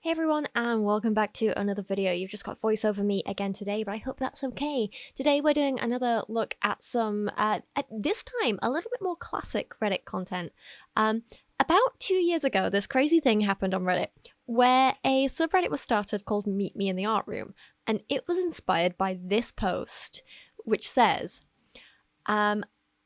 Hey everyone, and welcome back to another video. You've just got voice over me again today, but I hope that's okay. Today we're doing another look at some, at this time, a little bit more classic Reddit content. About 2 years ago, this crazy thing happened on Reddit where a subreddit was started called Meet Me in the Art Room, and it was inspired by this post, which says,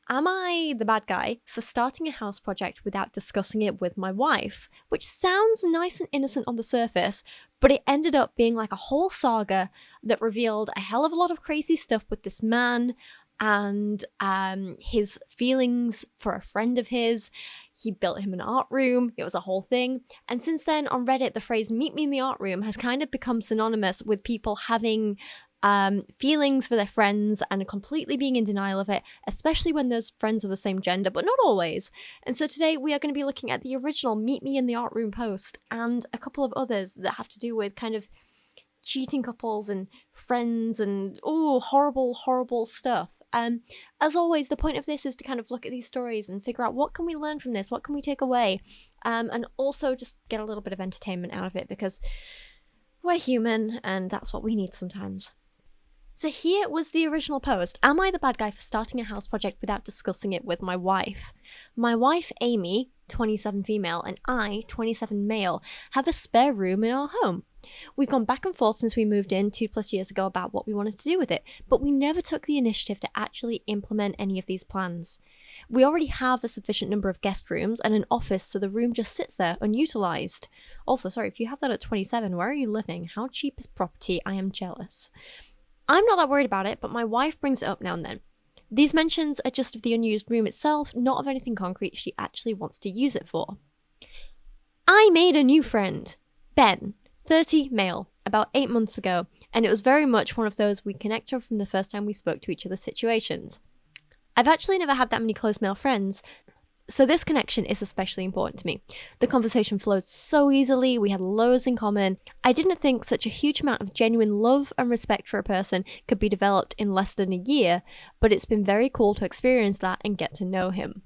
am I the bad guy for starting a house project without discussing it with my wife? Which sounds nice and innocent on the surface, but it ended up being like a whole saga that revealed a hell of a lot of crazy stuff with this man and his feelings for a friend of his. He built him an art room. It was a whole thing. And since then, on Reddit, the phrase "meet me in the art room" has kind of become synonymous with people having feelings for their friends and completely being in denial of it, especially when those friends are the same gender, but not always. And so today we are going to be looking at the original Meet Me in the Art Room post and a couple of others that have to do with kind of cheating couples and friends and horrible stuff. As always, the point of this is to kind of look at these stories and figure out what can we learn from this, what can we take away, and also just get a little bit of entertainment out of it because we're human and that's what we need sometimes. So here was the original post. Am I the bad guy for starting a house project without discussing it with my wife? My wife, Amy, 27 female, and I, 27 male, have a spare room in our home. We've gone back and forth since we moved in 2+ years ago about what we wanted to do with it, but we never took the initiative to actually implement any of these plans. We already have a sufficient number of guest rooms and an office, so the room just sits there unutilized. Also, sorry, if you have that at 27, where are you living? How cheap is property? I am jealous. I'm not that worried about it, but my wife brings it up now and then. These mentions are just of the unused room itself, not of anything concrete she actually wants to use it for. I made a new friend, Ben, 30 male, about 8 months ago, and it was very much one of those we connected from the first time we spoke to each other situations. I've actually never had that many close male friends, so this connection is especially important to me. The conversation flowed so easily, we had loads in common. I didn't think such a huge amount of genuine love and respect for a person could be developed in less than a year, but it's been very cool to experience that and get to know him.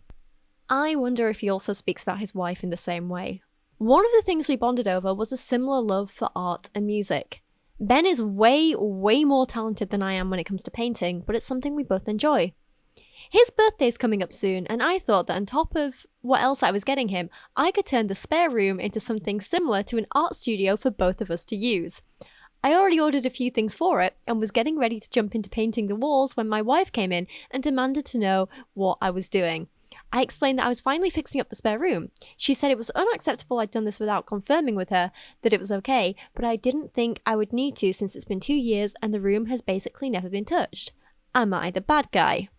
I wonder if he also speaks about his wife in the same way. One of the things we bonded over was a similar love for art and music. Ben is way more talented than I am when it comes to painting, but it's something we both enjoy. His birthday's coming up soon, and I thought that on top of what else I was getting him, I could turn the spare room into something similar to an art studio for both of us to use. I already ordered a few things for it, and was getting ready to jump into painting the walls when my wife came in and demanded to know what I was doing. I explained that I was finally fixing up the spare room. She said it was unacceptable I'd done this without confirming with her that it was okay, but I didn't think I would need to since it's been 2 years and the room has basically never been touched. Am I the bad guy?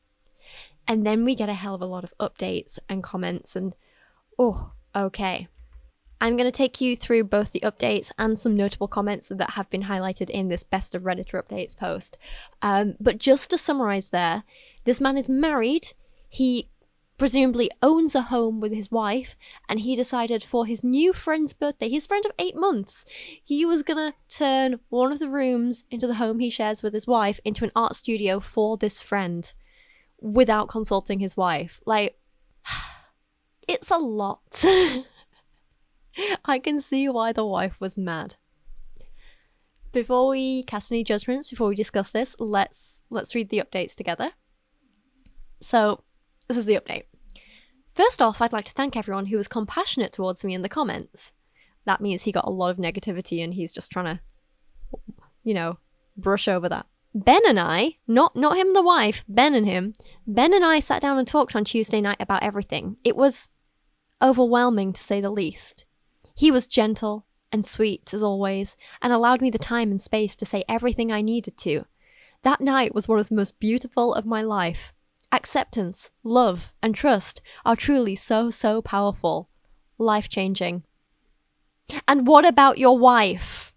And then we get a hell of a lot of updates and comments and, okay. I'm going to take you through both the updates and some notable comments that have been highlighted in this Best of Redditor Updates post. But just to summarize there, this man is married, he presumably owns a home with his wife, and he decided for his new friend's birthday, his friend of 8 months, he was gonna turn one of the rooms into the home he shares with his wife into an art studio for this friend without consulting his wife. Like, it's a lot. I can see why the wife was mad. Before we cast any judgments, before we discuss this, let's read the updates together. So, this is the update. First off, I'd like to thank everyone who was compassionate towards me in the comments. That means he got a lot of negativity and he's just trying to, brush over that. Ben and I, not him the wife, Ben and I sat down and talked on Tuesday night about everything. It was overwhelming to say the least. He was gentle and sweet as always and allowed me the time and space to say everything I needed to. That night was one of the most beautiful of my life. Acceptance, love, and trust are truly so powerful. Life-changing. And what about your wife?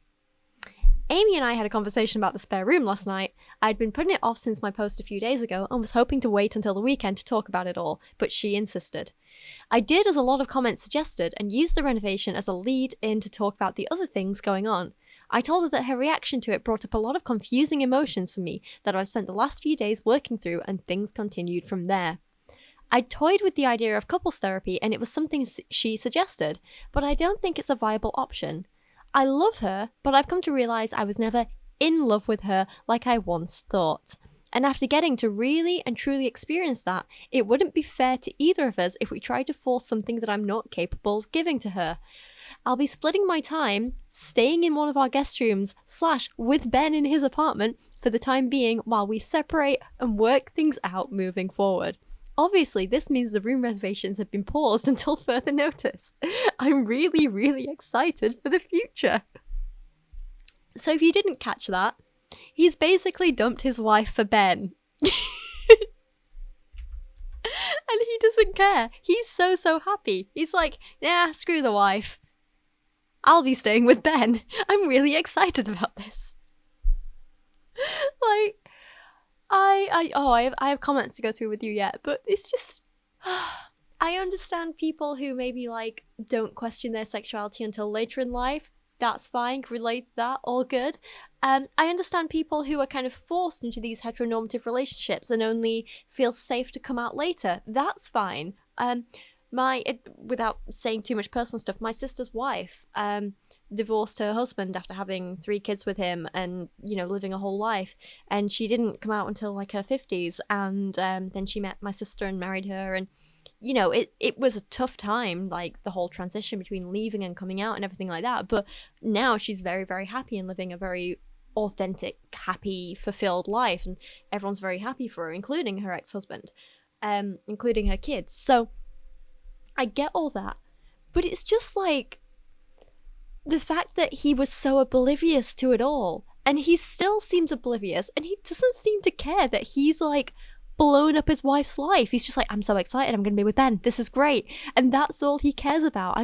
Amy and I had a conversation about the spare room last night. I'd been putting it off since my post a few days ago and was hoping to wait until the weekend to talk about it all, but she insisted. I did as a lot of comments suggested and used the renovation as a lead in to talk about the other things going on. I told her that her reaction to it brought up a lot of confusing emotions for me that I've spent the last few days working through, and things continued from there. I toyed with the idea of couples therapy and it was something she suggested, but I don't think it's a viable option. I love her, but I've come to realize I was never in love with her like I once thought. And after getting to really and truly experience that, it wouldn't be fair to either of us if we tried to force something that I'm not capable of giving to her. I'll be splitting my time, staying in one of our guest rooms / with Ben in his apartment for the time being while we separate and work things out moving forward. Obviously, this means the room reservations have been paused until further notice. I'm really, really excited for the future. So if you didn't catch that, he's basically dumped his wife for Ben. And he doesn't care. He's so happy. He's like, nah, screw the wife. I'll be staying with Ben. I'm really excited about this. Like, I have comments to go through with you yet, but it's just, I understand people who maybe like don't question their sexuality until later in life. That's fine, can relate to that, all good. I understand people who are kind of forced into these heteronormative relationships and only feel safe to come out later. That's fine. Without saying too much personal stuff, my sister's wife divorced her husband after having 3 kids with him and, you know, living a whole life. And she didn't come out until like her 50s. And then she met my sister and married her. And, you know, it was a tough time, like the whole transition between leaving and coming out and everything like that. But now she's very, very happy and living a very authentic, happy, fulfilled life. And everyone's very happy for her, including her ex-husband, including her kids. So I get all that. But it's just like the fact that he was so oblivious to it all. And he still seems oblivious. And he doesn't seem to care that he's like blown up his wife's life. He's just like, I'm so excited, I'm gonna be with Ben, this is great. And that's all he cares about.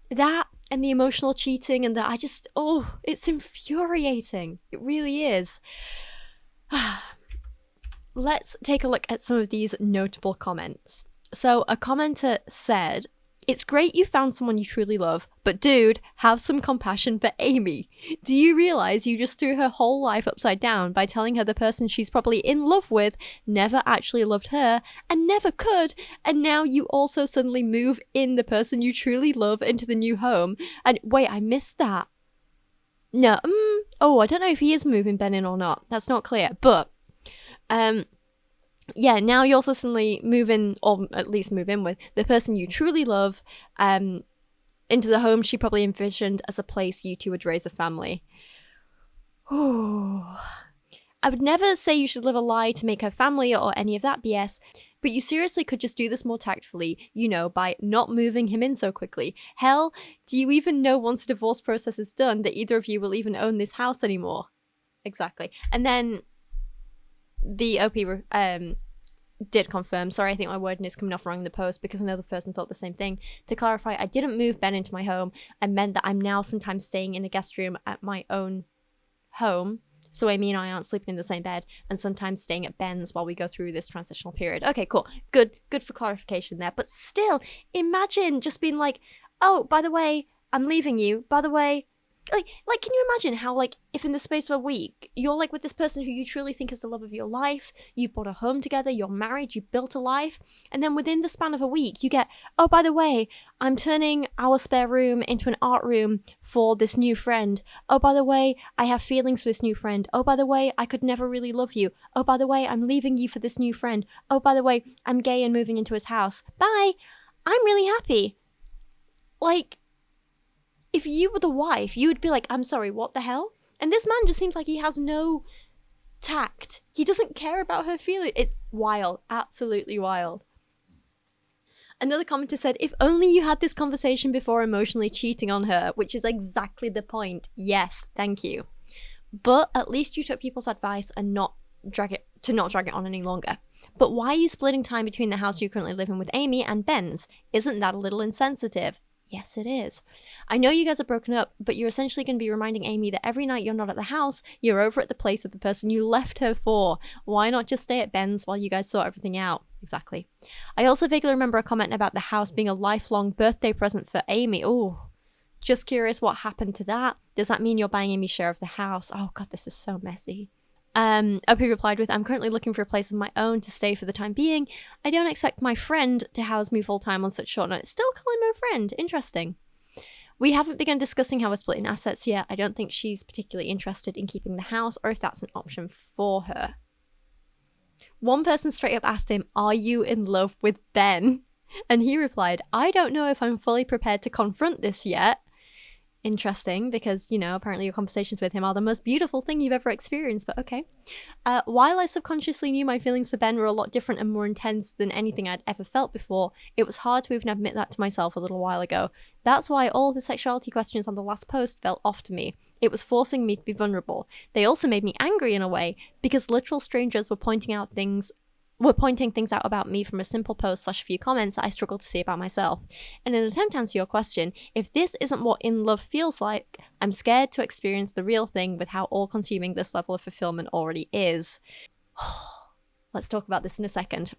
That and the emotional cheating and that, it's infuriating. It really is. Let's take a look at some of these notable comments. So a commenter said, "It's great you found someone you truly love, but dude, have some compassion for Amy. Do you realize you just threw her whole life upside down by telling her the person she's probably in love with never actually loved her and never could, and now you also suddenly move in the person you truly love into the new home?" And wait, I missed that. No, I don't know if he is moving Ben in or not. That's not clear, but yeah, now you also suddenly move in, or at least move in with, the person you truly love into the home she probably envisioned as a place you two would raise a family. I would never say you should live a lie to make her family or any of that BS, but you seriously could just do this more tactfully, you know, by not moving him in so quickly. Hell, do you even know once the divorce process is done that either of you will even own this house anymore? Exactly. And then the OP did confirm, sorry, I think my wording is coming off wrong in the post because another person thought the same thing. To clarify, I didn't move Ben into my home. I meant that I'm now sometimes staying in a guest room at my own home. So Amy and I aren't sleeping in the same bed, and sometimes staying at Ben's while we go through this transitional period. Okay, cool. Good for clarification there. But still, imagine just being like, oh, by the way, I'm leaving you. By the way, like, can you imagine how, like, if in the space of a week, you're, like, with this person who you truly think is the love of your life, you bought a home together, you're married, you built a life, and then within the span of a week, you get, oh, by the way, I'm turning our spare room into an art room for this new friend. Oh, by the way, I have feelings for this new friend. Oh, by the way, I could never really love you. Oh, by the way, I'm leaving you for this new friend. Oh, by the way, I'm gay and moving into his house. Bye. I'm really happy. Like, if you were the wife, you would be like, I'm sorry, what the hell? And this man just seems like he has no tact. He doesn't care about her feelings. It's wild. Absolutely wild. Another commenter said, if only you had this conversation before emotionally cheating on her, which is exactly the point. Yes, thank you. But at least you took people's advice and not drag it on any longer. But why are you splitting time between the house you currently live in with Amy and Ben's? Isn't that a little insensitive? Yes, it is. I know you guys are broken up, but you're essentially going to be reminding Amy that every night you're not at the house, you're over at the place of the person you left her for. Why not just stay at Ben's while you guys sort everything out? Exactly. I also vaguely remember a comment about the house being a lifelong birthday present for Amy. Oh, just curious what happened to that. Does that mean you're buying Amy's share of the house? Oh God, this is so messy. OP replied with, I'm currently looking for a place of my own to stay for the time being. I don't expect my friend to house me full time on such short notice. Still calling him a friend. Interesting. We haven't begun discussing how we're splitting assets yet. I don't think she's particularly interested in keeping the house or if that's an option for her. One person straight up asked him, "Are you in love with Ben?" And he replied, "I don't know if I'm fully prepared to confront this yet." Interesting, because, you know, apparently your conversations with him are the most beautiful thing you've ever experienced, but okay. While I subconsciously knew my feelings for Ben were a lot different and more intense than anything I'd ever felt before, it was hard to even admit that to myself a little while ago. That's why all the sexuality questions on the last post felt off to me. It was forcing me to be vulnerable. They also made me angry in a way, because literal strangers were pointing things out about me from a simple post / few comments that I struggle to see about myself. In an attempt to answer your question, if this isn't what in love feels like, I'm scared to experience the real thing with how all-consuming this level of fulfillment already is. Let's talk about this in a second.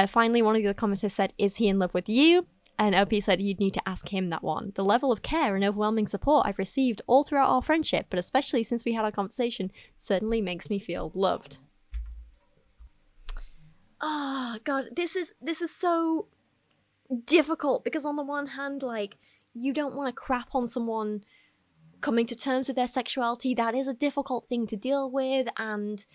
Finally, one of the commenters said, "Is he in love with you?" And OP said, "You'd need to ask him that one. The level of care and overwhelming support I've received all throughout our friendship, but especially since we had our conversation, certainly makes me feel loved." Oh god, this is so difficult, because on the one hand, like, you don't want to crap on someone coming to terms with their sexuality. That is a difficult thing to deal with, and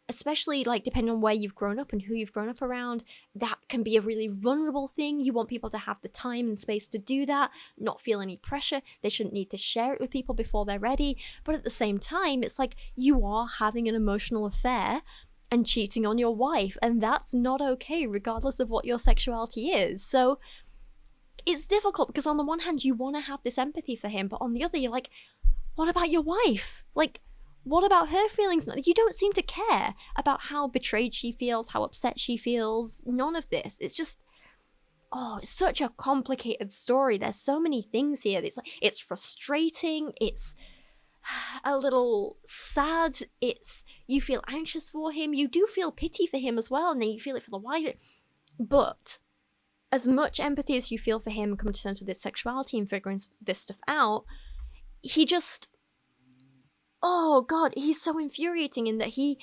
especially, like, depending on where you've grown up and who you've grown up around, that can be a really vulnerable thing. You want people to have the time and space to do that, not feel any pressure. They shouldn't need to share it with people before they're ready, but at the same time, it's like you are having an emotional affair and cheating on your wife, and that's not okay regardless of what your sexuality is. So it's difficult, because on the one hand you want to have this empathy for him, but on the other you're like, what about your wife? Like, what about her feelings? You don't seem to care about how betrayed she feels, how upset she feels, none of this. It's just, oh, it's such a complicated story. There's so many things here. It's like, it's frustrating, it's a little sad, you feel anxious for him, you do feel pity for him as well, and then you feel it for the wife. But as much empathy as you feel for him coming to terms with his sexuality and figuring this stuff out, he just, oh god, he's so infuriating in that he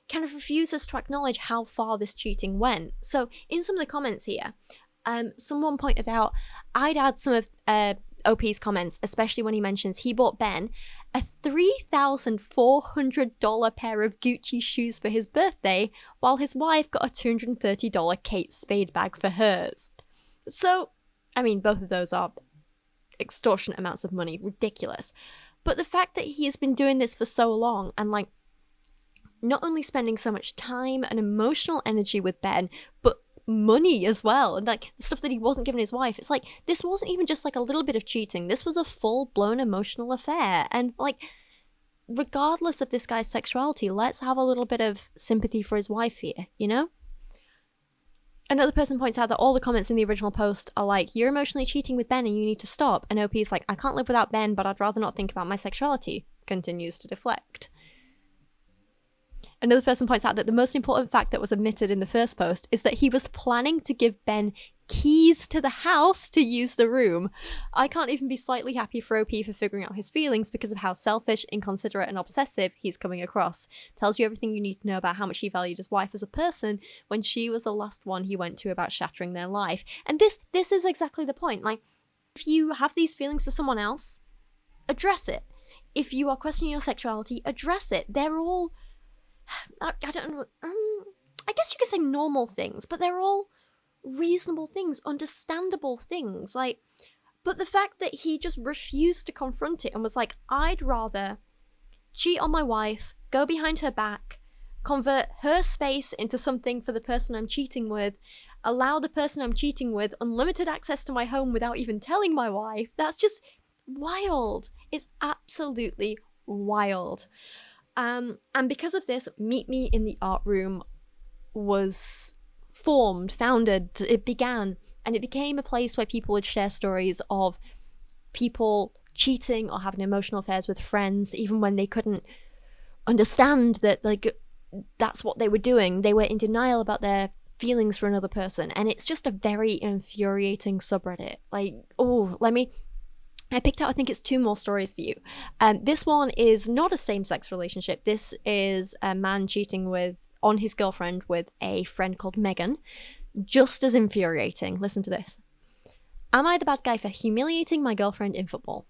kind of refuses to acknowledge how far this cheating went. So in some of the comments here, someone pointed out, I'd add some of OP's comments, especially when he mentions he bought Ben a $3,400 pair of Gucci shoes for his birthday, while his wife got a $230 Kate Spade bag for hers. So, I mean, both of those are extortionate amounts of money, ridiculous. But the fact that he has been doing this for so long, and like, not only spending so much time and emotional energy with Ben, but money as well, and like the stuff that he wasn't giving his wife, it's like, this wasn't even just like a little bit of cheating, this was a full-blown emotional affair. And like, regardless of this guy's sexuality, let's have a little bit of sympathy for his wife here, you know? Another person points out that all the comments in the original post are like, "You're emotionally cheating with Ben and you need to stop," and OP is like, "I can't live without Ben, but I'd rather not think about my sexuality," continues to deflect. Another person points out that the most important fact that was omitted in the first post is that he was planning to give Ben keys to the house to use the room. I can't even be slightly happy for OP for figuring out his feelings because of how selfish, inconsiderate, and obsessive he's coming across. Tells you everything you need to know about how much he valued his wife as a person when she was the last one he went to about shattering their life. And this is exactly the point. Like, if you have these feelings for someone else, address it. If you are questioning your sexuality, address it. They're all, I don't know, I guess you could say normal things, but they're all reasonable things, understandable things. Like, but the fact that he just refused to confront it and was like, "I'd rather cheat on my wife, go behind her back, convert her space into something for the person I'm cheating with, allow the person I'm cheating with unlimited access to my home without even telling my wife," that's just wild. It's absolutely wild. And because of this, Meet Me in the Art Room was founded, it began, and it became a place where people would share stories of people cheating or having emotional affairs with friends, even when they couldn't understand that, like, that's what they were doing. They were in denial about their feelings for another person, and it's just a very infuriating subreddit. Like, I picked out, I think it's 2 more stories for you. This one is not a same-sex relationship. This is a man cheating on his girlfriend with a friend called Megan. Just as infuriating. Listen to this. "Am I the bad guy for humiliating my girlfriend in football?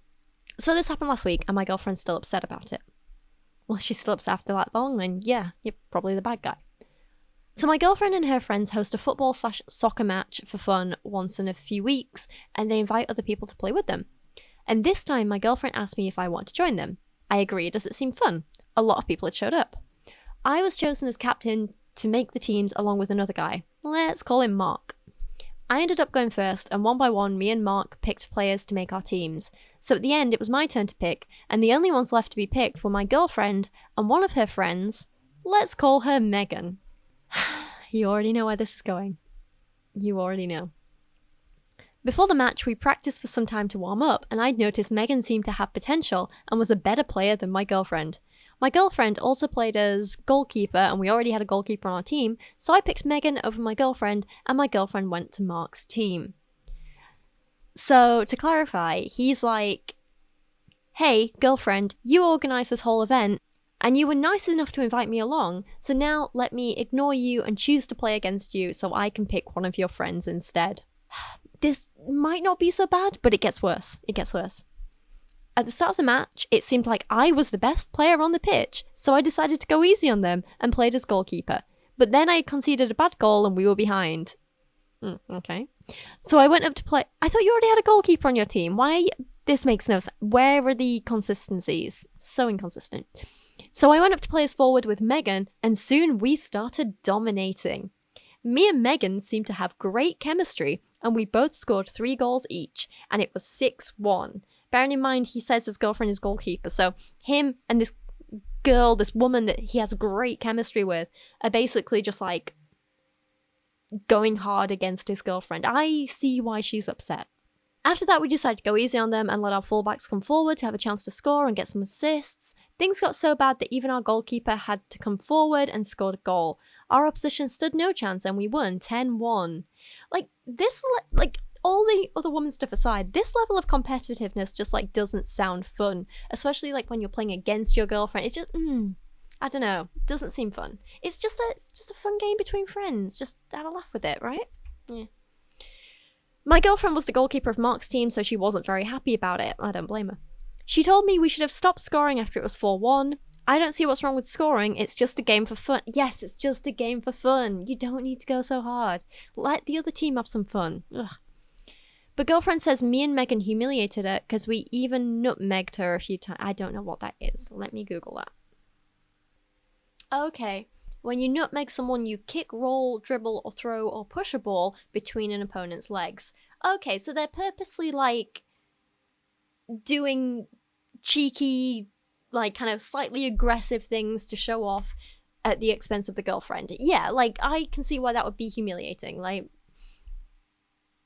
So this happened last week, and my girlfriend's still upset about it. Well, she's still upset after that long, then yeah, you're probably the bad guy. So my girlfriend and her friends host a football/soccer match for fun once in a few weeks, and they invite other people to play with them. And this time, my girlfriend asked me if I want to join them. I agreed as it seemed fun. A lot of people had showed up. I was chosen as captain to make the teams along with another guy. Let's call him Mark. I ended up going first, and one by one, me and Mark picked players to make our teams. So at the end, it was my turn to pick, and the only ones left to be picked were my girlfriend and one of her friends. Let's call her Megan. You already know where this is going. You already know. Before the match, we practiced for some time to warm up, and I'd noticed Megan seemed to have potential and was a better player than my girlfriend. My girlfriend also played as goalkeeper, and we already had a goalkeeper on our team, so I picked Megan over my girlfriend, and my girlfriend went to Mark's team. So, to clarify, he's like, hey, girlfriend, you organised this whole event, and you were nice enough to invite me along, so now let me ignore you and choose to play against you so I can pick one of your friends instead. This might not be so bad, but it gets worse. It gets worse. At the start of the match, it seemed like I was the best player on the pitch, so I decided to go easy on them and played as goalkeeper. But then I conceded a bad goal and we were behind. Okay. So I went up to play. I thought you already had a goalkeeper on your team. Why? This makes no sense. Where are the consistencies? So inconsistent. So I went up to play as forward with Megan, and soon we started dominating. Me and Megan seemed to have great chemistry, and we both scored 3 goals each, and it was 6-1. Bearing in mind, he says his girlfriend is goalkeeper, so him and this girl, this woman that he has great chemistry with, are basically just like going hard against his girlfriend. I see why she's upset. After that, we decided to go easy on them and let our fullbacks come forward to have a chance to score and get some assists. Things got so bad that even our goalkeeper had to come forward and scored a goal. Our opposition stood no chance and we won 10-1. All the other woman stuff aside, this level of competitiveness just doesn't sound fun, especially when you're playing against your girlfriend. It's just, I don't know, it doesn't seem fun. It's just a fun game between friends. Just have a laugh with it, right? Yeah. My girlfriend was the goalkeeper of Mark's team, so she wasn't very happy about it. I don't blame her. She told me we should have stopped scoring after it was 4-1. I don't see what's wrong with scoring. It's just a game for fun. Yes, it's just a game for fun. You don't need to go so hard. Let the other team have some fun. Ugh. But girlfriend says me and Megan humiliated her because we even nutmegged her a few times. I don't know what that is. Let me Google that. Okay. When you nutmeg someone, you kick, roll, dribble, or throw or push a ball between an opponent's legs. Okay, so they're purposely doing cheeky, kind of slightly aggressive things to show off at the expense of the girlfriend. Yeah, I can see why that would be humiliating.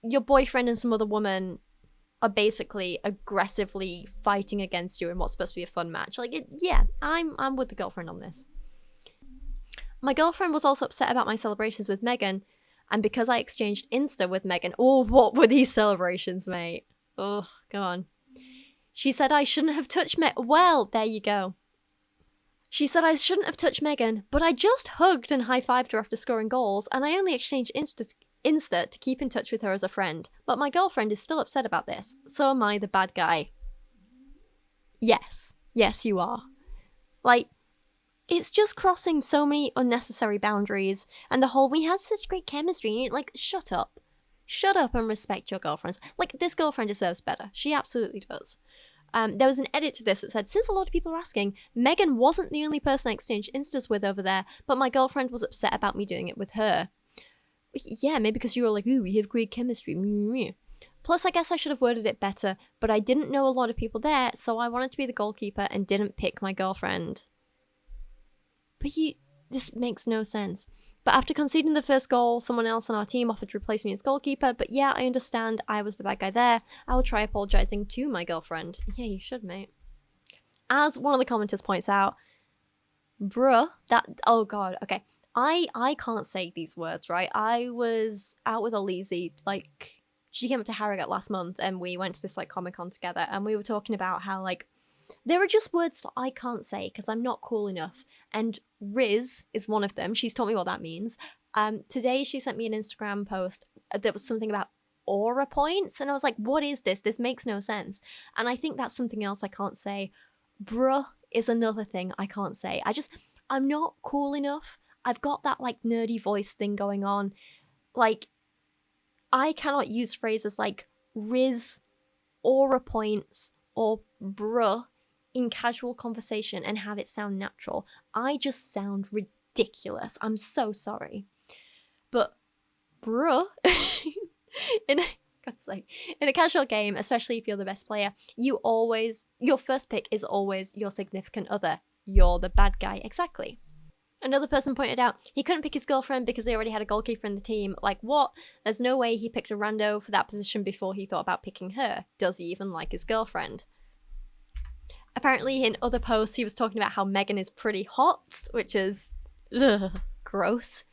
Your boyfriend and some other woman are basically aggressively fighting against you in what's supposed to be a fun match. Yeah, I'm with the girlfriend on this. My girlfriend was also upset about my celebrations with Megan, and because I exchanged Insta with Megan. Oh, what were these celebrations, mate? Oh, go on. She said I shouldn't have touched Well, there you go. She said I shouldn't have touched Megan, but I just hugged and high-fived her after scoring goals, and I only exchanged Insta to keep in touch with her as a friend. But my girlfriend is still upset about this. So am I the bad guy? Yes. Yes, you are. It's just crossing so many unnecessary boundaries, and the whole we had such great chemistry, shut up. Shut up and respect your girlfriends. This girlfriend deserves better. She absolutely does. There was an edit to this that said, since a lot of people are asking, Megan wasn't the only person I exchanged Instas with over there, but my girlfriend was upset about me doing it with her. Yeah, maybe because you were ooh, we have great chemistry. Plus, I guess I should have worded it better, but I didn't know a lot of people there, so I wanted to be the goalkeeper and didn't pick my girlfriend. But this makes no sense. But after conceding the first goal, someone else on our team offered to replace me as goalkeeper, but yeah, I understand I was the bad guy there. I will try apologising to my girlfriend. Yeah, you should, mate. As one of the commenters points out, oh god, okay. I can't say these words, right? I was out with Alizi, she came up to Harrogate last month, and we went to this, Comic-Con together, and we were talking about how, there are just words that I can't say because I'm not cool enough. And Riz is one of them. She's taught me what that means. Today she sent me an Instagram post that was something about aura points. And I was like, what is this? This makes no sense. And I think that's something else I can't say. Bruh is another thing I can't say. I'm not cool enough. I've got that like nerdy voice thing going on. Like, I cannot use phrases like Riz, aura points, or bruh in casual conversation and have it sound natural. I just sound ridiculous. I'm so sorry. But bruh, in a casual game, especially if you're the best player, your first pick is always your significant other. You're the bad guy. Exactly. Another person pointed out he couldn't pick his girlfriend because they already had a goalkeeper in the team. Like, what? There's no way he picked a rando for that position before he thought about picking her. Does he even like his girlfriend? Apparently, in other posts, he was talking about how Megan is pretty hot, which is gross.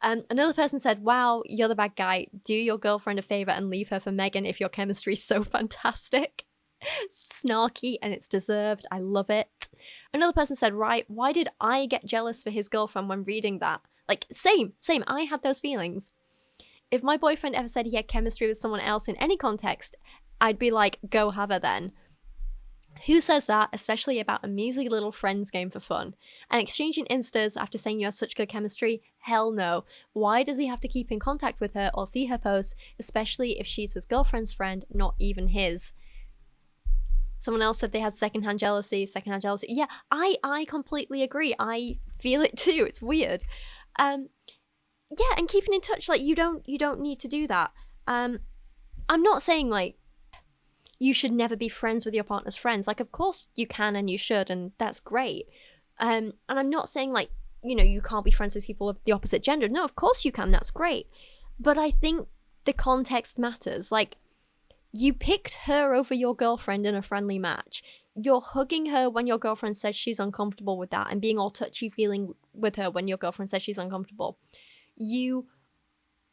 Another person said, wow, you're the bad guy. Do your girlfriend a favor and leave her for Megan if your chemistry's so fantastic. Snarky, and it's deserved. I love it. Another person said, right, why did I get jealous for his girlfriend when reading that? Like, same. I had those feelings. If my boyfriend ever said he had chemistry with someone else in any context, I'd be like, go have her then. Who says that, especially about a measly little friends game for fun? And exchanging instas after saying you have such good chemistry? Hell no. Why does he have to keep in contact with her or see her posts, especially if she's his girlfriend's friend, not even his? Someone else said they had secondhand jealousy. Yeah, I completely agree. I feel it too. It's weird. Yeah, and keeping in touch, like, you don't need to do that. I'm not saying like you should never be friends with your partner's friends. Like, of course you can and you should, and that's great. And I'm not saying like, you can't be friends with people of the opposite gender. No, of course you can. That's great. But I think the context matters. Like, you picked her over your girlfriend in a friendly match. You're hugging her when your girlfriend says she's uncomfortable with that and being all touchy-feeling with her when your girlfriend says she's uncomfortable. You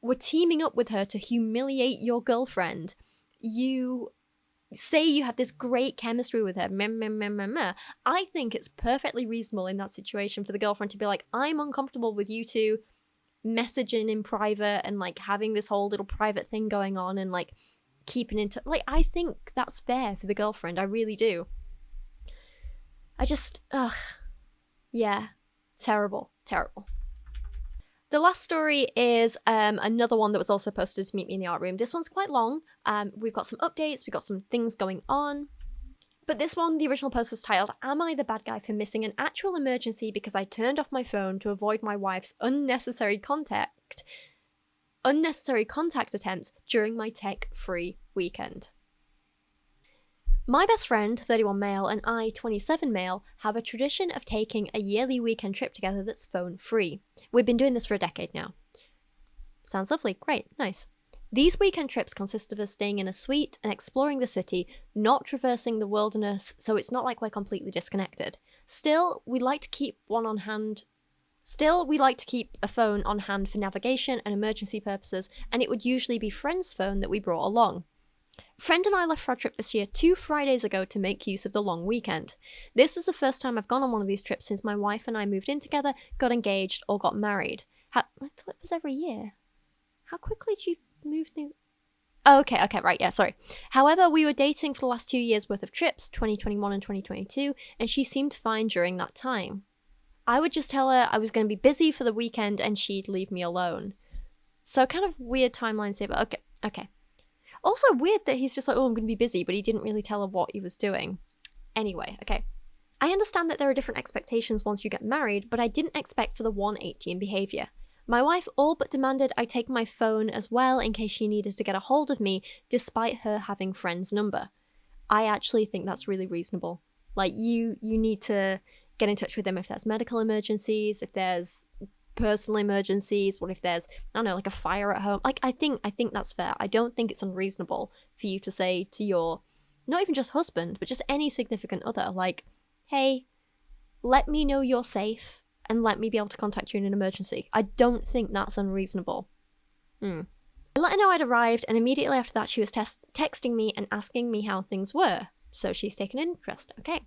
were teaming up with her to humiliate your girlfriend. You say you have this great chemistry with her. I think it's perfectly reasonable in that situation for the girlfriend to be like, I'm uncomfortable with you two messaging in private and like having this whole little private thing going on and like keeping in touch. Like, I think that's fair for the girlfriend. I really do. Yeah, terrible. The last story is another one that was also posted to Meet Me in the Art Room. This one's quite long. We've got some updates, we've got some things going on. But this one, the original post was titled, Am I the bad guy for missing an actual emergency because I turned off my phone to avoid my wife's unnecessary contact attempts during my tech-free weekend? My best friend, 31 male, and I, 27 male, have a tradition of taking a yearly weekend trip together that's phone-free. We've been doing this for a decade now. Sounds lovely. Great. Nice. These weekend trips consist of us staying in a suite and exploring the city, not traversing the wilderness, so it's not like we're completely disconnected. Still, we like to keep a phone on hand for navigation and emergency purposes, and it would usually be friend's phone that we brought along. Friend and I left for our trip this year 2 Fridays ago to make use of the long weekend. This was the first time I've gone on one of these trips since my wife and I moved in together, got engaged, or got married. I thought it was every year. How quickly did you move things? Oh, okay, right, yeah, sorry. However, we were dating for the last 2 years worth of trips, 2021 and 2022, and she seemed fine during that time. I would just tell her I was going to be busy for the weekend and she'd leave me alone. So kind of weird timelines here, but okay. Also weird that he's just like, oh, I'm going to be busy, but he didn't really tell her what he was doing. Anyway, okay. I understand that there are different expectations once you get married, but I didn't expect for the 180 behaviour. My wife all but demanded I take my phone as well in case she needed to get a hold of me, despite her having friend's number. I actually think that's really reasonable. Like, you need to get in touch with them if there's medical emergencies, if there's personal emergencies, what if there's, I don't know, like a fire at home. Like, I think that's fair. I don't think it's unreasonable for you to say to your, not even just husband, but just any significant other, like, hey, let me know you're safe and let me be able to contact you in an emergency. I don't think that's unreasonable. I let her know I'd arrived, and immediately after that she was texting me and asking me how things were. So she's taken an interest, okay.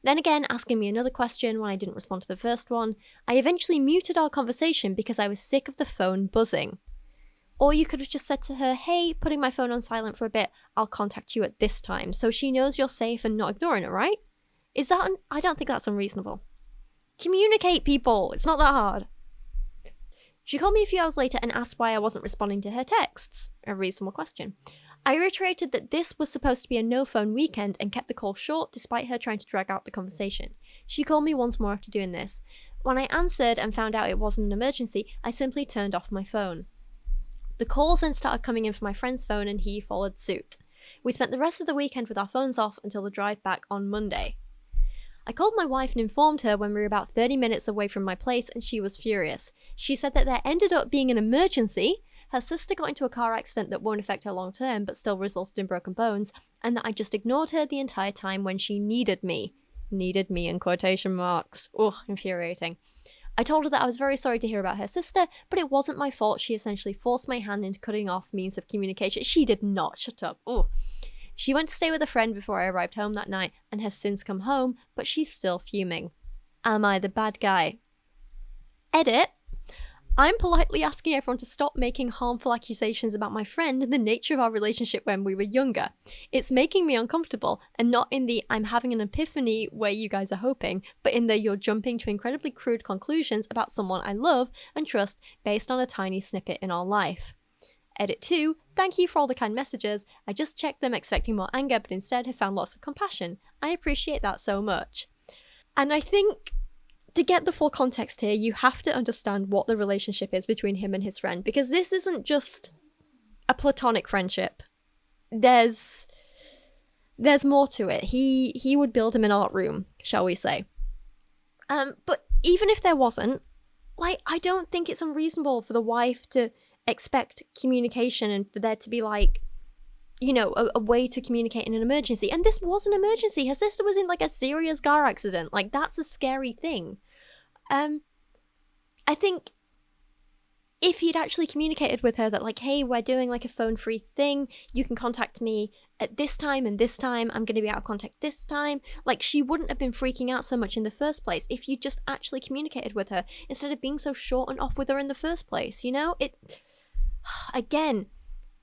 Then again, asking me another question when I didn't respond to the first one. I eventually muted our conversation because I was sick of the phone buzzing. Or you could have just said to her, hey, putting my phone on silent for a bit, I'll contact you at this time, so she knows you're safe and not ignoring her, right? I don't think that's unreasonable. Communicate, people. It's not that hard. She called me a few hours later and asked why I wasn't responding to her texts. A reasonable question. I reiterated that this was supposed to be a no-phone weekend and kept the call short despite her trying to drag out the conversation. She called me once more after doing this. When I answered and found out it wasn't an emergency, I simply turned off my phone. The calls then started coming in from my friend's phone and he followed suit. We spent the rest of the weekend with our phones off until the drive back on Monday. I called my wife and informed her when we were about 30 minutes away from my place and she was furious. She said that there ended up being an emergency, her sister got into a car accident that won't affect her long term but still resulted in broken bones, and that I just ignored her the entire time when she needed me. Needed me in quotation marks. Ugh, infuriating. I told her that I was very sorry to hear about her sister, but it wasn't my fault. She essentially forced my hand into cutting off means of communication. She did not. Shut up. Ugh. She went to stay with a friend before I arrived home that night and has since come home, but she's still fuming. Am I the bad guy? Edit. I'm politely asking everyone to stop making harmful accusations about my friend and the nature of our relationship when we were younger. It's making me uncomfortable, and not in the I'm having an epiphany way you guys are hoping, but in the you're jumping to incredibly crude conclusions about someone I love and trust based on a tiny snippet in our life. Edit 2, thank you for all the kind messages. I just checked them expecting more anger, but instead have found lots of compassion. I appreciate that so much. And I think to get the full context here, you have to understand what the relationship is between him and his friend, because this isn't just a platonic friendship. There's more to it. He would build him an art room, shall we say. But even if there wasn't, like, I don't think it's unreasonable for the wife to expect communication and for there to be, like, you know, a way to communicate in an emergency. And this was an emergency. Her sister was in, like, a serious car accident. Like, that's a scary thing. I think if he'd actually communicated with her that, like, hey, we're doing, like, a phone-free thing, you can contact me at this time and this time, I'm going to be out of contact this time, like, she wouldn't have been freaking out so much in the first place if you just actually communicated with her instead of being so short and off with her in the first place, you know? Again,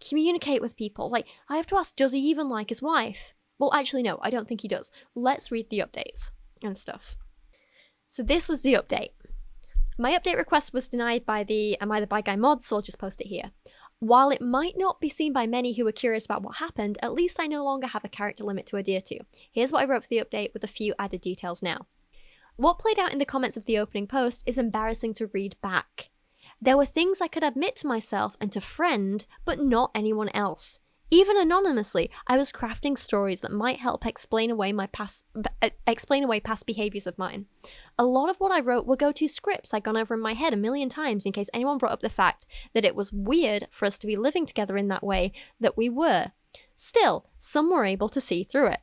communicate with people. Like, I have to ask, does he even like his wife? Well, actually, no, I don't think he does. Let's read the updates and stuff. So this was the update. My update request was denied by the Am I the Bad Guy mod, so I'll just post it here. While it might not be seen by many who are curious about what happened, at least I no longer have a character limit to adhere to. Here's what I wrote for the update with a few added details now. What played out in the comments of the opening post is embarrassing to read back. There were things I could admit to myself and to friend, but not anyone else. Even anonymously, I was crafting stories that might help explain away past behaviors of mine. A lot of what I wrote were go-to scripts I'd gone over in my head a million times in case anyone brought up the fact that it was weird for us to be living together in that way that we were. Still, some were able to see through it.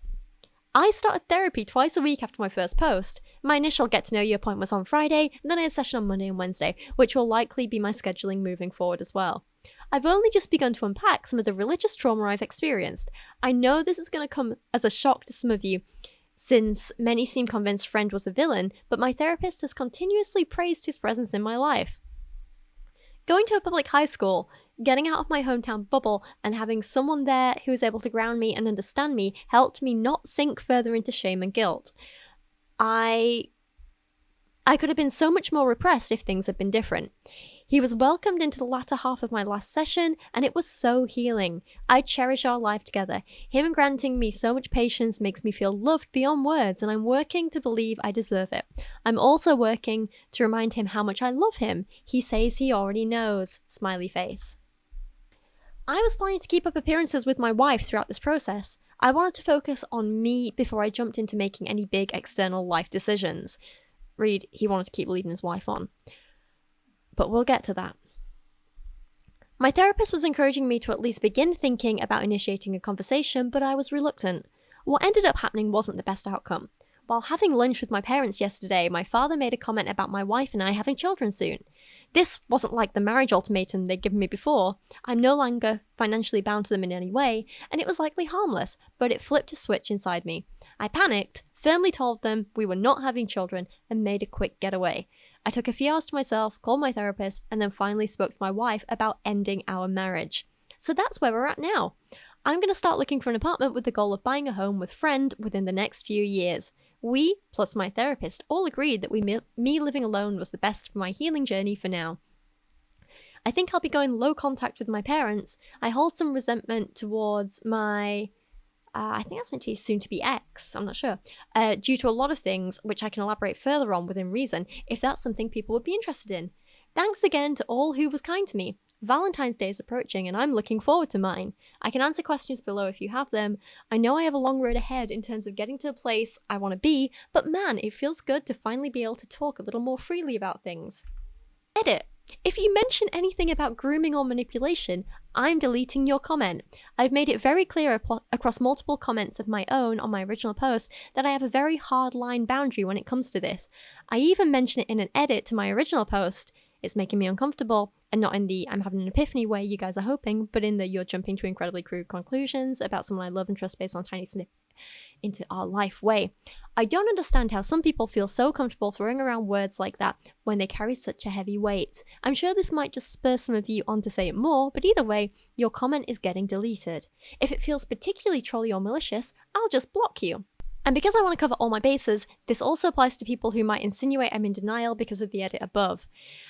I started therapy twice a week after my first post. My initial get-to-know-you appointment was on Friday, and then I had a session on Monday and Wednesday, which will likely be my scheduling moving forward as well. I've only just begun to unpack some of the religious trauma I've experienced. I know this is going to come as a shock to some of you, since many seem convinced Friend was a villain, but my therapist has continuously praised his presence in my life. Going to a public high school, getting out of my hometown bubble, and having someone there who was able to ground me and understand me helped me not sink further into shame and guilt. I could have been so much more repressed if things had been different. He was welcomed into the latter half of my last session, and it was so healing. I cherish our life together. Him granting me so much patience makes me feel loved beyond words, and I'm working to believe I deserve it. I'm also working to remind him how much I love him. He says he already knows. Smiley face. I was planning to keep up appearances with my wife throughout this process. I wanted to focus on me before I jumped into making any big external life decisions. Read, he wanted to keep leading his wife on. But we'll get to that. My therapist was encouraging me to at least begin thinking about initiating a conversation, but I was reluctant. What ended up happening wasn't the best outcome. While having lunch with my parents yesterday, my father made a comment about my wife and I having children soon. This wasn't like the marriage ultimatum they'd given me before. I'm no longer financially bound to them in any way, and it was likely harmless, but it flipped a switch inside me. I panicked, firmly told them we were not having children, and made a quick getaway. I took a few hours to myself, called my therapist, and then finally spoke to my wife about ending our marriage. So that's where we're at now. I'm going to start looking for an apartment with the goal of buying a home with friend within the next few years. We, plus my therapist, all agreed that me living alone was the best for my healing journey for now. I think I'll be going low contact with my parents. I hold some resentment towards my, I think that's meant to be soon to be ex, I'm not sure, due to a lot of things which I can elaborate further on within reason if that's something people would be interested in. Thanks again to all who was kind to me. Valentine's Day is approaching and I'm looking forward to mine. I can answer questions below if you have them. I know I have a long road ahead in terms of getting to the place I want to be, but man, it feels good to finally be able to talk a little more freely about things. Edit. If you mention anything about grooming or manipulation, I'm deleting your comment. I've made it very clear across multiple comments of my own on my original post that I have a very hard line boundary when it comes to this. I even mention it in an edit to my original post. It's making me uncomfortable, and not in the I'm having an epiphany way you guys are hoping, but in the you're jumping to incredibly crude conclusions about someone I love and trust based on tiny snip into our life way. I don't understand how some people feel so comfortable throwing around words like that when they carry such a heavy weight. I'm sure this might just spur some of you on to say it more, but either way, your comment is getting deleted. If it feels particularly trolly or malicious, I'll just block you. And because I want to cover all my bases, this also applies to people who might insinuate I'm in denial because of the edit above.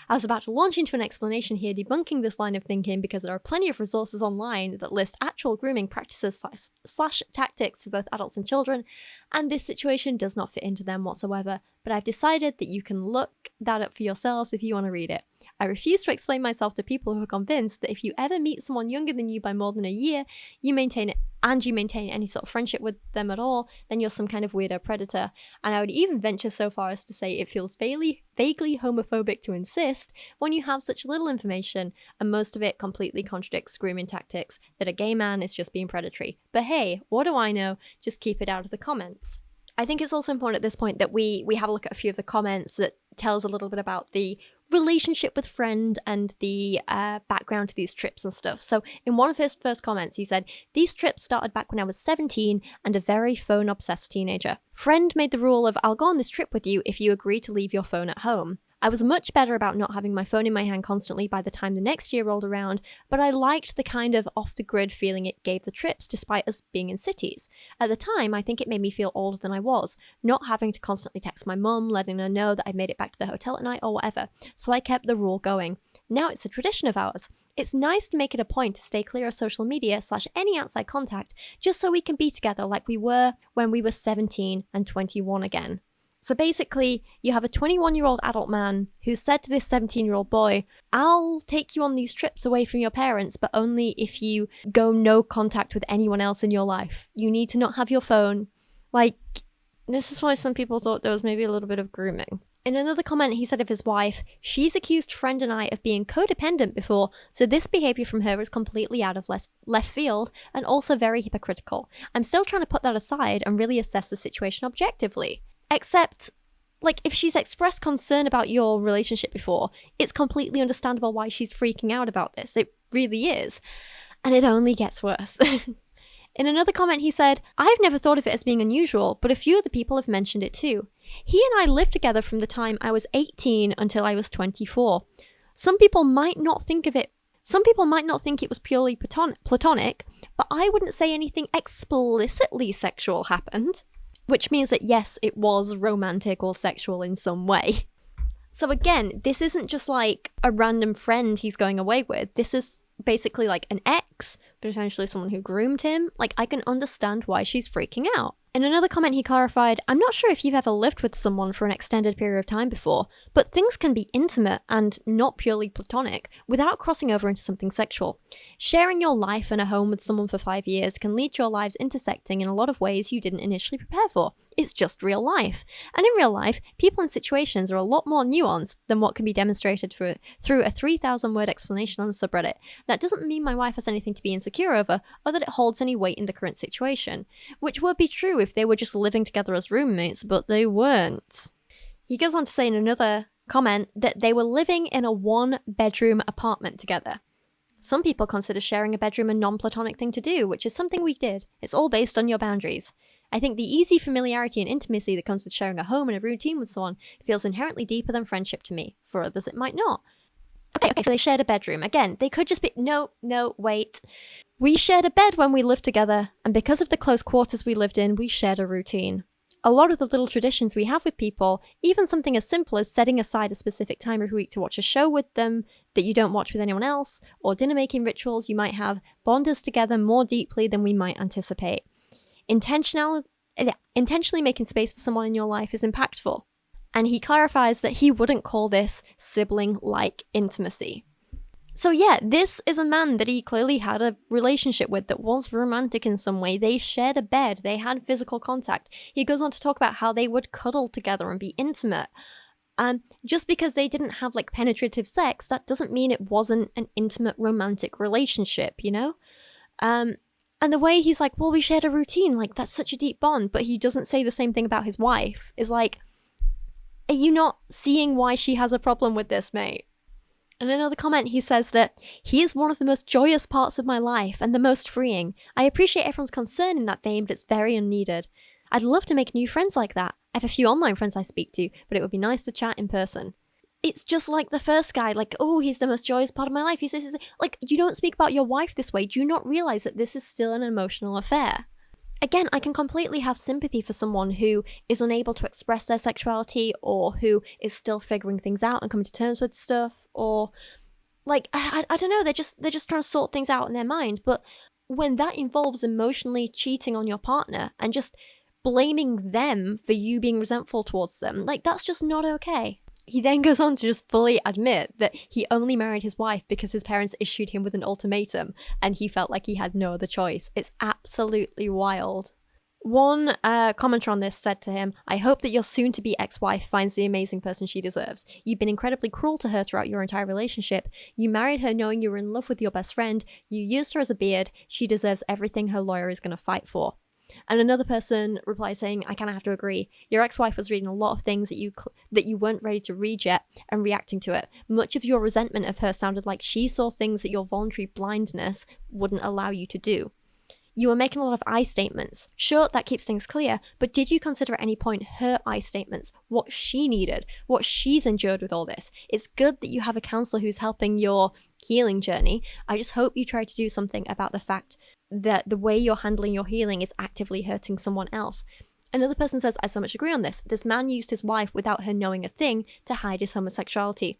I was about to launch into an explanation here debunking this line of thinking because there are plenty of resources online that list actual grooming practices slash tactics for both adults and children, and this situation does not fit into them whatsoever, but I've decided that you can look that up for yourselves if you want to read it. I refuse to explain myself to people who are convinced that if you ever meet someone younger than you by more than a year, you maintain any sort of friendship with them at all, then you're some kind of weirdo predator. And I would even venture so far as to say it feels vaguely homophobic to insist when you have such little information, and most of it completely contradicts grooming tactics, that a gay man is just being predatory. But hey, what do I know? Just keep it out of the comments. I think it's also important at this point that we have a look at a few of the comments that tells a little bit about the relationship with friend and the background to these trips and stuff. So in one of his first comments, he said, "These trips started back when I was 17 and a very phone-obsessed teenager. Friend made the rule of, I'll go on this trip with you if you agree to leave your phone at home. I was much better about not having my phone in my hand constantly by the time the next year rolled around, but I liked the kind of off-the-grid feeling it gave the trips despite us being in cities. At the time, I think it made me feel older than I was, not having to constantly text my mum, letting her know that I'd made it back to the hotel at night or whatever, so I kept the rule going. Now it's a tradition of ours. It's nice to make it a point to stay clear of social media / any outside contact, just so we can be together like we were when we were 17 and 21 again." So basically, you have a 21-year-old adult man who said to this 17-year-old boy, "I'll take you on these trips away from your parents, but only if you go no contact with anyone else in your life. You need to not have your phone." Like, this is why some people thought there was maybe a little bit of grooming. In another comment, he said of his wife, "She's accused friend and I of being codependent before, so this behavior from her is completely out of left field and also very hypocritical. I'm still trying to put that aside and really assess the situation objectively. Except, like, if she's expressed concern about your relationship before, it's completely understandable why she's freaking out about this. It really is. And it only gets worse." In another comment, he said, "I've never thought of it as being unusual, but a few other people have mentioned it too. He and I lived together from the time I was 18 until I was 24. Some people might not think it was purely platonic, but I wouldn't say anything explicitly sexual happened." Which means that yes, it was romantic or sexual in some way. So again, this isn't just like a random friend he's going away with. This is basically like an ex, potentially someone who groomed him. Like, I can understand why she's freaking out. In another comment, he clarified, "I'm not sure if you've ever lived with someone for an extended period of time before, but things can be intimate and not purely platonic without crossing over into something sexual. Sharing your life and a home with someone for 5 years can lead your lives intersecting in a lot of ways you didn't initially prepare for. It's just real life. And in real life, people and situations are a lot more nuanced than what can be demonstrated through a 3,000-word explanation on the subreddit. That doesn't mean my wife has anything to be insecure over, or that it holds any weight in the current situation, which would be true if they were just living together as roommates, but they weren't." He goes on to say in another comment that they were living in a 1-bedroom apartment together. "Some people consider sharing a bedroom a non-platonic thing to do, which is something we did. It's all based on your boundaries. I think the easy familiarity and intimacy that comes with sharing a home and a routine with someone feels inherently deeper than friendship to me. For others, it might not. Okay, so they shared a bedroom. Again, they could just be, no, wait. We shared a bed when we lived together, and because of the close quarters we lived in, we shared a routine. A lot of the little traditions we have with people, even something as simple as setting aside a specific time every week to watch a show with them that you don't watch with anyone else, or dinner-making rituals you might have, bond us together more deeply than we might anticipate. Intentionally making space for someone in your life is impactful. And he clarifies that he wouldn't call this sibling-like intimacy. So yeah, this is a man that he clearly had a relationship with that was romantic in some way. They shared a bed, they had physical contact. He goes on to talk about how they would cuddle together and be intimate. Just because they didn't have like penetrative sex, that doesn't mean it wasn't an intimate romantic relationship, you know? And the way he's like, well, we shared a routine, like that's such a deep bond, but he doesn't say the same thing about his wife, is like, are you not seeing why she has a problem with this, mate? In another comment, he says that he is one of the most joyous parts of my life and the most freeing. I appreciate everyone's concern in that vein, but it's very unneeded. I'd love to make new friends like that. I have a few online friends I speak to, but it would be nice to chat in person. It's just like the first guy, like, oh, he's the most joyous part of my life. He says, like, you don't speak about your wife this way. Do you not realize that this is still an emotional affair? Again, I can completely have sympathy for someone who is unable to express their sexuality or who is still figuring things out and coming to terms with stuff, or like, I don't know, they're just trying to sort things out in their mind. But when that involves emotionally cheating on your partner and just blaming them for you being resentful towards them, like, that's just not okay. He then goes on to just fully admit that he only married his wife because his parents issued him with an ultimatum and he felt like he had no other choice. It's absolutely wild. One commenter on this said to him, I hope that your soon-to-be ex-wife finds the amazing person she deserves. You've been incredibly cruel to her throughout your entire relationship. You married her knowing you were in love with your best friend. You used her as a beard. She deserves everything her lawyer is going to fight for. And another person replies saying, I kind of have to agree. Your ex-wife was reading a lot of things that you weren't ready to read yet and reacting to it. Much of your resentment of her sounded like she saw things that your voluntary blindness wouldn't allow you to do. You were making a lot of I statements. Sure, that keeps things clear, but did you consider at any point her I statements, what she needed, what she's endured with all this? It's good that you have a counselor who's helping your healing journey. I just hope you try to do something about the fact that the way you're handling your healing is actively hurting someone else. Another person says, I so much agree on this. This man used his wife without her knowing a thing to hide his homosexuality.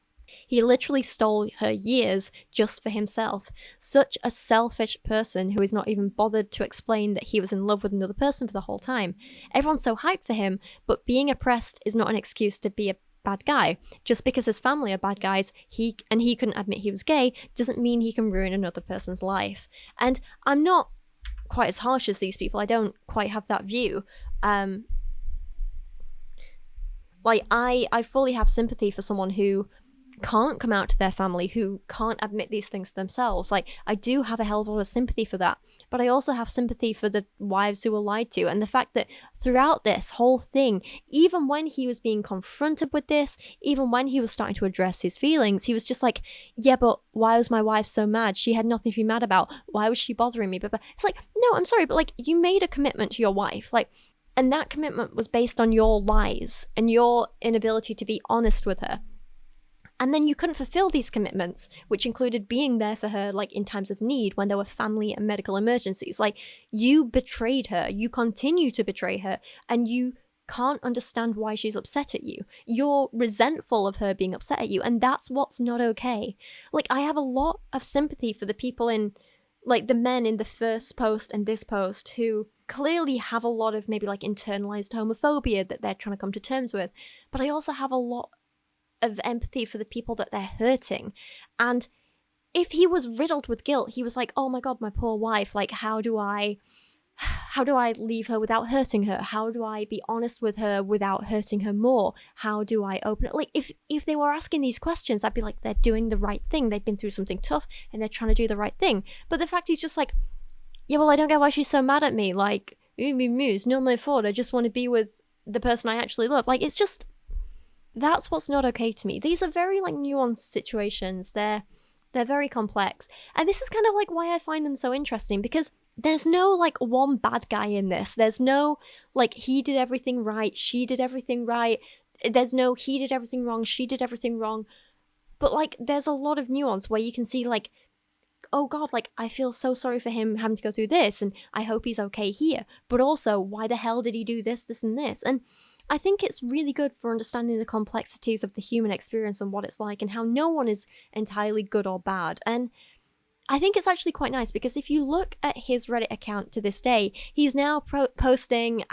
He literally stole her years just for himself. Such a selfish person who is not even bothered to explain that he was in love with another person for the whole time. Everyone's so hyped for him, but being oppressed is not an excuse to be a bad guy. Just because his family are bad guys, he couldn't admit he was gay, doesn't mean he can ruin another person's life. And I'm not quite as harsh as these people. I don't quite have that view. I fully have sympathy for someone who can't come out to their family, who can't admit these things to themselves. Like, I do have a hell of a lot of sympathy for that, but I also have sympathy for the wives who were lied to, and the fact that throughout this whole thing, even when he was being confronted with this, even when he was starting to address his feelings, he was just like, yeah, but why was my wife so mad? She had nothing to be mad about. Why was she bothering me? But it's like, no, I'm sorry, but like, you made a commitment to your wife, like, and that commitment was based on your lies and your inability to be honest with her. And then you couldn't fulfill these commitments, which included being there for her, like, in times of need, when there were family and medical emergencies. Like, you betrayed her, you continue to betray her, and you can't understand why she's upset at you. You're resentful of her being upset at you, and that's what's not okay. Like, I have a lot of sympathy for the people in, like, the men in the first post and this post who clearly have a lot of maybe, like, internalized homophobia that they're trying to come to terms with. But I also have a lot of empathy for the people that they're hurting. And if he was riddled with guilt, he was like, oh my god, my poor wife, like, how do I leave her without hurting her? How do I be honest with her without hurting her more? How do I open it? Like, if they were asking these questions, I'd be like, they're doing the right thing. They've been through something tough and they're trying to do the right thing. But the fact he's just like, yeah, well, I don't get why she's so mad at me. Like, it's not my fault. I just want to be with the person I actually love. Like, it's just, that's what's not okay to me. These are very, like, nuanced situations. They're very complex. And this is kind of like why I find them so interesting, because there's no like one bad guy in this. There's no like he did everything right, she did everything right. There's no he did everything wrong, she did everything wrong. But like there's a lot of nuance where you can see like, oh god, like I feel so sorry for him having to go through this, and I hope he's okay here. But also, why the hell did he do this, this, and this? And I think it's really good for understanding the complexities of the human experience and what it's like, and how no one is entirely good or bad. And I think it's actually quite nice because if you look at his Reddit account to this day, he's now posting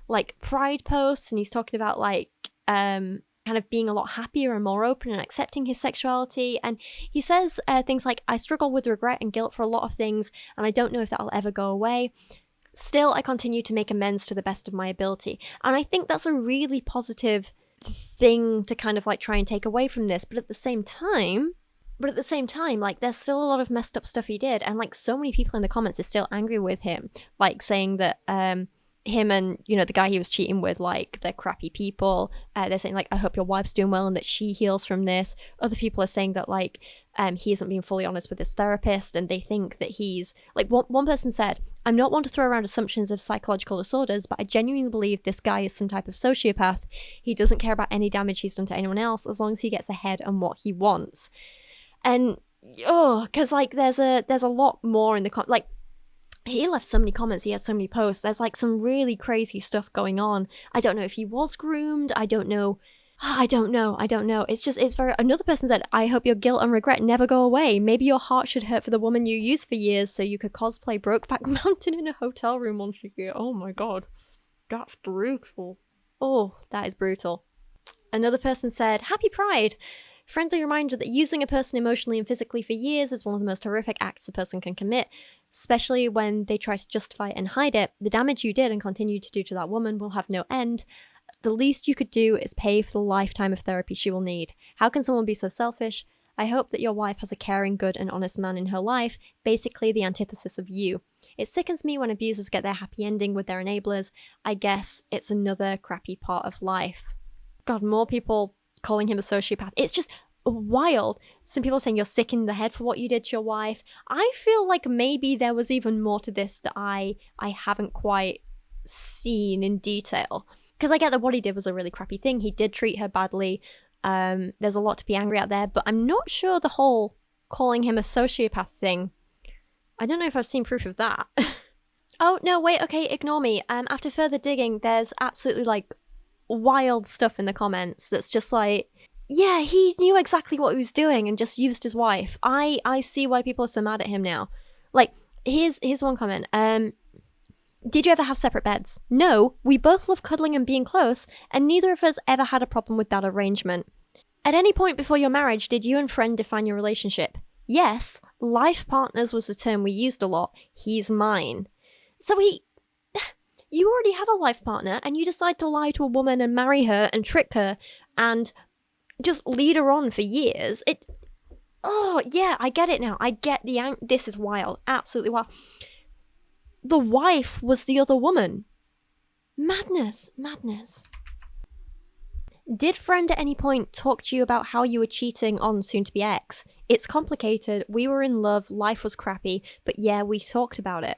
like pride posts, and he's talking about like kind of being a lot happier and more open and accepting his sexuality. And he says things like, I struggle with regret and guilt for a lot of things, and I don't know if that'll ever go away. Still, I continue to make amends to the best of my ability. And I think that's a really positive thing to kind of like try and take away from this. But at the same time, like, there's still a lot of messed up stuff he did. And like so many people in the comments are still angry with him, like saying that him and, you know, the guy he was cheating with, like, they're crappy people. They're saying like, I hope your wife's doing well and that she heals from this. Other people are saying that like he isn't being fully honest with his therapist, and they think that he's like, one person said, I'm not one to throw around assumptions of psychological disorders, but I genuinely believe this guy is some type of sociopath. He doesn't care about any damage he's done to anyone else as long as he gets ahead on what he wants. And because like there's a lot more in the like, he left so many comments, he had so many posts. There's like some really crazy stuff going on. I don't know if he was groomed. I don't know. It's very. Another person said, I hope your guilt and regret never go away. Maybe your heart should hurt for the woman you used for years so you could cosplay Brokeback Mountain in a hotel room once a year. Oh my god. That's brutal. Oh, that is brutal. Another person said, Happy Pride. Friendly reminder that using a person emotionally and physically for years is one of the most horrific acts a person can commit, especially when they try to justify it and hide it. The damage you did and continue to do to that woman will have no end. The least you could do is pay for the lifetime of therapy she will need. How can someone be so selfish? I hope that your wife has a caring, good, and honest man in her life, basically the antithesis of you. It sickens me when abusers get their happy ending with their enablers. I guess it's another crappy part of life. God, more people calling him a sociopath. It's just wild. Some people saying you're sick in the head for what you did to your wife. I feel like maybe there was even more to this that I haven't quite seen in detail. Because I get that what he did was a really crappy thing. He did treat her badly. There's a lot to be angry at there, but I'm not sure the whole calling him a sociopath thing. I don't know if I've seen proof of that. Oh, no, wait, okay, ignore me. After further digging, there's absolutely, like, wild stuff in the comments that's just like, yeah, he knew exactly what he was doing and just used his wife. I see why people are so mad at him now. Like, here's one comment. Did you ever have separate beds? No, we both love cuddling and being close, and neither of us ever had a problem with that arrangement. At any point before your marriage, did you and friend define your relationship? Yes, life partners was the term we used a lot. He's mine. So you already have a life partner, and you decide to lie to a woman and marry her and trick her and just lead her on for years. Oh, yeah, I get it now. I get this is wild. Absolutely wild. The wife was the other woman. Madness. Did friend at any point talk to you about how you were cheating on soon-to-be ex? It's complicated. We were in love. Life was crappy. But yeah, we talked about it.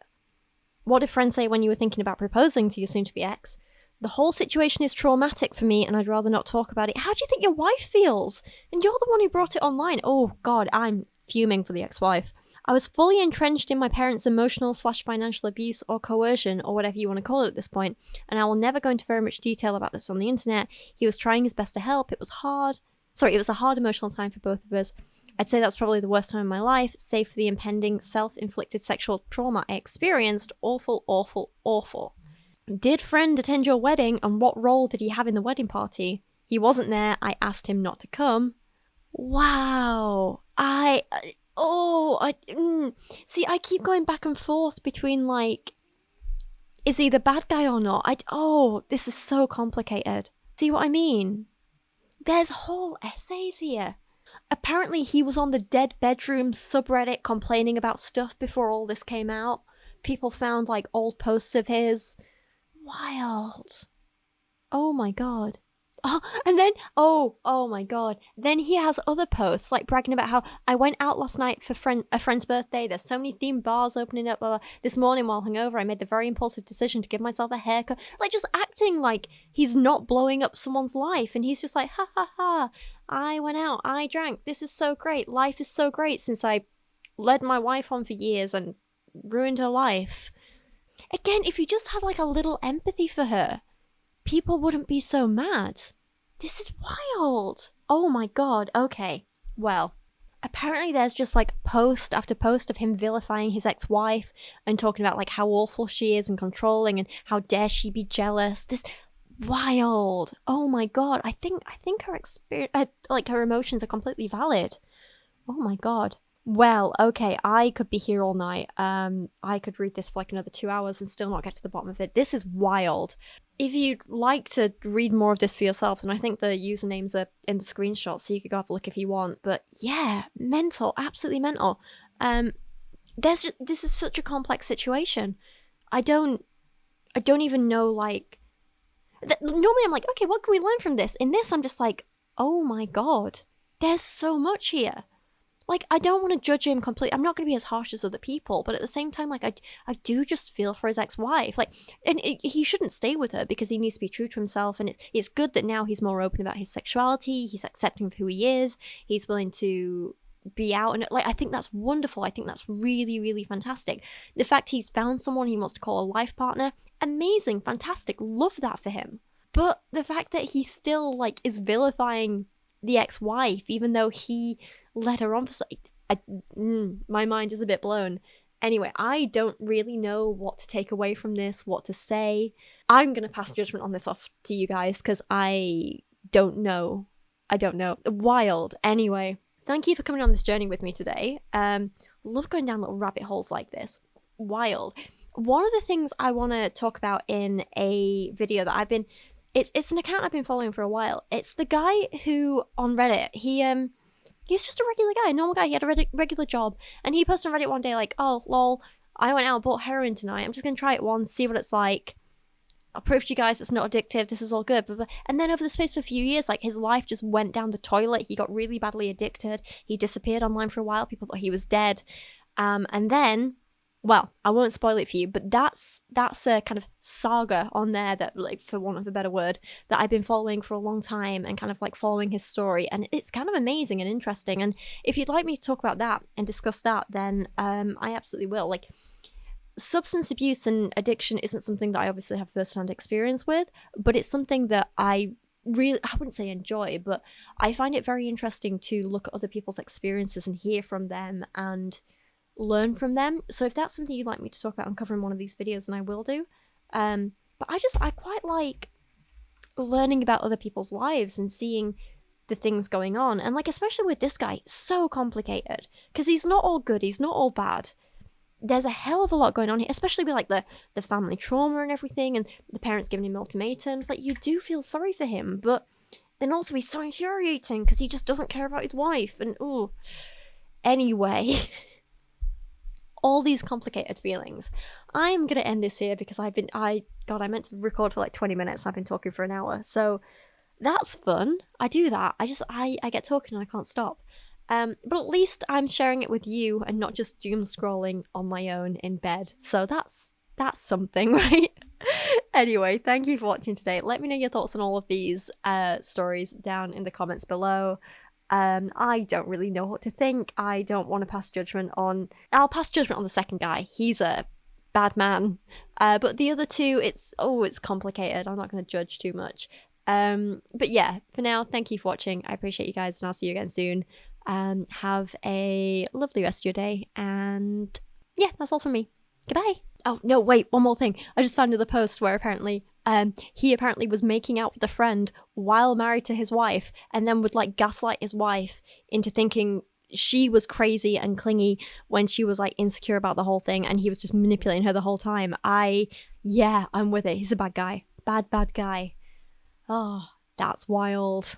What did friend say when you were thinking about proposing to your soon-to-be ex? The whole situation is traumatic for me and I'd rather not talk about it. How do you think your wife feels? And you're the one who brought it online. Oh God, I'm fuming for the ex-wife. I was fully entrenched in my parents' emotional/financial abuse or coercion, or whatever you want to call it at this point, and I will never go into very much detail about this on the internet. He was trying his best to help. It was a hard emotional time for both of us. I'd say that's probably the worst time of my life, save for the impending self-inflicted sexual trauma I experienced. Awful, awful, awful. Did friend attend your wedding, and what role did he have in the wedding party? He wasn't there. I asked him not to come. Wow. See, I keep going back and forth between, like, is he the bad guy or not? This is so complicated. See what I mean? There's whole essays here. Apparently he was on the Dead Bedroom subreddit complaining about stuff before all this came out. People found, like, old posts of his. Wild. Oh my god. Oh, and then, oh my god. Then he has other posts, like bragging about how I went out last night for a friend's birthday. There's so many themed bars opening up. Blah, blah. This morning while hungover, I made the very impulsive decision to give myself a haircut. Like, just acting like he's not blowing up someone's life. And he's just like, ha ha ha. I went out, I drank. This is so great. Life is so great since I led my wife on for years and ruined her life. Again, if you just had like a little empathy for her, people wouldn't be so mad. This is wild. Oh my god. Okay. Well, apparently there's just like post after post of him vilifying his ex-wife and talking about like how awful she is and controlling and how dare she be jealous. This wild. Oh my god. I think her experience, like her emotions are completely valid. Oh my god. Well, okay, I could be here all night. I could read this for like another 2 hours and still not get to the bottom of it. This is wild. If you'd like to read more of this for yourselves, and I think the usernames are in the screenshot, so you could go have a look if you want. But yeah, mental, absolutely mental. This is such a complex situation. I don't even know, like, normally I'm like, okay, what can we learn from this? In this, I'm just like, oh my god, there's so much here. Like, I don't want to judge him completely. I'm not going to be as harsh as other people, but at the same time, like, I do just feel for his ex-wife. Like, and he shouldn't stay with her because he needs to be true to himself. And it's good that now he's more open about his sexuality. He's accepting of who he is. He's willing to be out. And, like, I think that's wonderful. I think that's really, really fantastic. The fact he's found someone he wants to call a life partner, amazing, fantastic. Love that for him. But the fact that he still, like, is vilifying the ex-wife, even though he let her on for my mind is a bit blown. Anyway, I don't really know what to take away from this, what to say. I'm gonna pass judgment on this off to you guys because I don't know. Wild. Anyway, thank you for coming on this journey with me today. Love going down little rabbit holes like this. Wild. One of the things I want to talk about in a video that I've been, it's an account I've been following for a while. It's the guy who on Reddit, he's just a regular guy, a normal guy. He had a regular job. And he posted on Reddit one day like, oh, lol, I went out and bought heroin tonight. I'm just going to try it once, see what it's like. I'll prove to you guys it's not addictive. This is all good. Blah, blah. And then over the space of a few years, like, his life just went down the toilet. He got really badly addicted. He disappeared online for a while. People thought he was dead. And then, well, I won't spoil it for you, but that's a kind of saga on there that, like, for want of a better word, that I've been following for a long time and kind of like following his story, and it's kind of amazing and interesting. And if you'd like me to talk about that and discuss that, then I absolutely will. Like, substance abuse and addiction isn't something that I obviously have first-hand experience with, but it's something that I wouldn't say enjoy, but I find it very interesting to look at other people's experiences and hear from them and learn from them. So if that's something you'd like me to talk about and cover in one of these videos, then I will do. But I quite like learning about other people's lives and seeing the things going on. And, like, especially with this guy, it's so complicated because he's not all good, he's not all bad. There's a hell of a lot going on here, especially with, like, the family trauma and everything, and the parents giving him ultimatums. Like, you do feel sorry for him, but then also he's so infuriating because he just doesn't care about his wife. And ooh, anyway. All these complicated feelings. I'm gonna end this here because I meant to record for like 20 minutes. I've been talking for an hour, so that's fun. I do that. I get talking and I can't stop. But at least I'm sharing it with you and not just doom scrolling on my own in bed. So that's something, right? Anyway, thank you for watching today. Let me know your thoughts on all of these stories down in the comments below. I don't really know what to think. I don't want to pass judgment on... I'll pass judgment on the second guy. He's a bad man. But the other two, it's complicated. I'm not going to judge too much. But yeah, for now, thank you for watching. I appreciate you guys, and I'll see you again soon. Have a lovely rest of your day. And yeah, that's all from me. Goodbye. Oh, no, wait, one more thing. I just found another post where apparently he apparently was making out with a friend while married to his wife, and then would, like, gaslight his wife into thinking she was crazy and clingy when she was, like, insecure about the whole thing, and he was just manipulating her the whole time. I'm with it. He's a bad guy. Bad guy. Oh, that's wild.